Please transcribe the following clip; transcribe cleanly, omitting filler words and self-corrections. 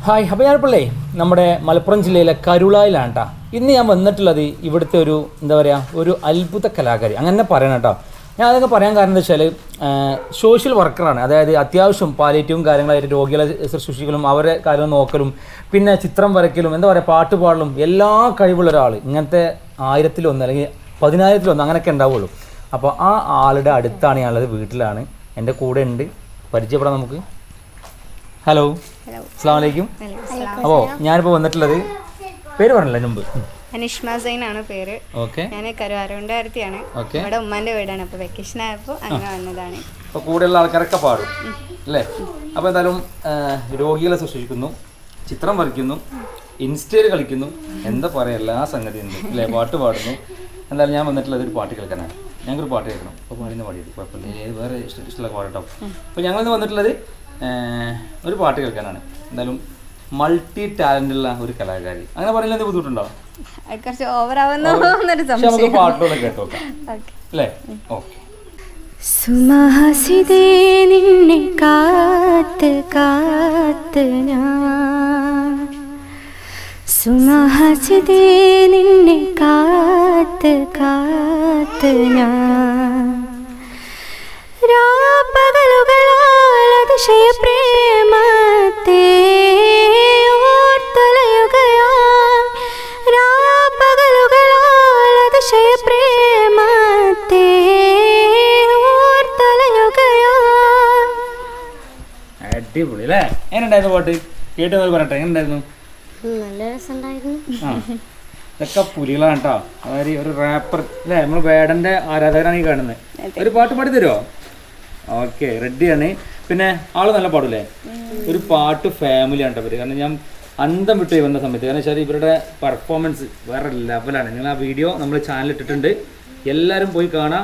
Hi, അപ്പോൾ ഞാനിപ്പോഴേ നമ്മുടെ മലപ്പുറം ജില്ലയിലെ കരുളായിലാണ് കേട്ടോ. ഇന്ന് ഞാൻ വന്നിട്ടുള്ളത് ഇവിടുത്തെ ഒരു എന്താ പറയുക, ഒരു അത്ഭുത കലാകാരി അങ്ങനെ പറയണം കേട്ടോ. ഞാൻ അതൊക്കെ പറയാൻ കാരണം എന്താ വെച്ചാൽ സോഷ്യൽ വർക്കറാണ്. അതായത് അത്യാവശ്യം പാലിയേറ്റീവും കാര്യങ്ങളായിട്ട് രോഗികളെ ശുശ്രൂഷിക്കലും അവരെ കാര്യം നോക്കലും പിന്നെ ചിത്രം വരയ്ക്കലും എന്താ പറയുക പാട്ട് പാടലും എല്ലാ കഴിവുള്ള ഒരാൾ. ഇങ്ങനത്തെ 1000-1 അല്ലെങ്കിൽ 10,000-1 അങ്ങനെയൊക്കെ ഉണ്ടാവുള്ളൂ. അപ്പോൾ ആ ആളുടെ അടുത്താണ് ഞാനുള്ളത്, വീട്ടിലാണ്. എൻ്റെ കൂടെ ഉണ്ട്, പരിചയപ്പെടാം നമുക്ക്. ഹലോ, അസ്സലാമു അലൈക്കും. അപ്പോൾ ഞാനിപ്പോൾ വന്നിട്ടുള്ളത്, പേര് പറഞ്ഞില്ല മുമ്പ്, അനിഷ്മ സൈൻ ആണ് പേര്. ഓക്കെ. ഞാൻ കരുവാരകുണ്ടായിരത്തിയാണ്. ഇവിടെ ഉമ്മാന്റെ വീടാണ്. അപ്പോൾ വെക്കേഷൻ ആയപ്പോൾ അങ്ങനെ വന്നതാണ്. അപ്പോൾ കൂടെയുള്ള ആൾക്കാരൊക്കെ പാടും അല്ലേ? അപ്പോൾ എന്തായാലും രോഗികളെ ശുശ്രൂഷിക്കുന്നു, ചിത്രം വരയ്ക്കുന്നു, ഇൻസ്റ്റയിൽ കളിക്കുന്നു, എന്താ പറയുക എല്ലാ സംഗതി ഉണ്ട് അല്ലേ? പാട്ട് പാടുന്നു. എന്തായാലും ഞാൻ വന്നിട്ടുള്ളത് ഒരു പാട്ട് കേൾക്കാനാണ്. ഞങ്ങൾക്കൊരു പാട്ട് കേൾക്കണം. അപ്പോൾ പാടുന്ന പാടിയിട്ട് കുഴപ്പമില്ല, വേറെ ഇഷ്ടമുള്ള പാടട്ടോ. അപ്പോൾ ഞങ്ങളിന്ന് വന്നിട്ടുള്ളത് ഒരു പാട്ട് കേൾക്കാനാണ്. എന്തായാലും മൾട്ടി ടാലൻ്റുള്ള ഒരു കലാകാരി, അങ്ങനെ പറയുന്നത് ബുദ്ധിമുട്ടുണ്ടോ? കുറച്ച് ഓവറാവുന്നോ എന്നൊരു സംശയം. നമുക്ക് പാട്ടുകളെ കേട്ടോ അല്ലേ? ഓക്കെ. സുമഹസിതേ നിന്നെ കാത്ത് കാത്ത് ഞാൻ, സുമഹസിതേ നിന്നെ കാത്ത് കാത്ത് ഞാൻ, രാപ്പകലുകളാൽ അതിശയ പ്രേമത്തെ ഓർത്തലയുകയാൽ, രാപ്പകലുകളാൽ അതിശയ പ്രേമത്തെ ഓർത്തലയുകയാൽ. അടിപൊളി അല്ലേ? എങ്ങനെയുണ്ടായിരുന്നു പാട്ട്? കേട്ട് പറയട്ടെ, എങ്ങനെയുണ്ടായിരുന്നു? നല്ല രസമുണ്ടായിരുന്നു. ആ, ഇതൊക്കെ പുലികളാണ് കേട്ടോ. അതായത് ഒരു റാപ്പർ അല്ലേ, നമ്മൾ വേടൻ്റെ ആരാധകരാണ് ഈ കാണുന്നത്. ഒരു പാട്ട് പാടി തരുമോ? ഓക്കെ, റെഡിയാണ്. പിന്നെ ആള് നല്ല പാടൂലേ? ഒരു പാട്ട് ഫാമിലിയാണ് കേട്ടോ ഇവര്. കാരണം ഞാൻ അന്തം വിട്ടു വന്ന സമയത്ത്, കാരണം വെച്ചാൽ ഇവരുടെ പെർഫോമൻസ് വേറെ ലെവലാണ്. നിങ്ങൾ ആ വീഡിയോ നമ്മൾ ചാനലിൽ ഇട്ടിട്ടുണ്ട്, എല്ലാവരും പോയി കാണാം.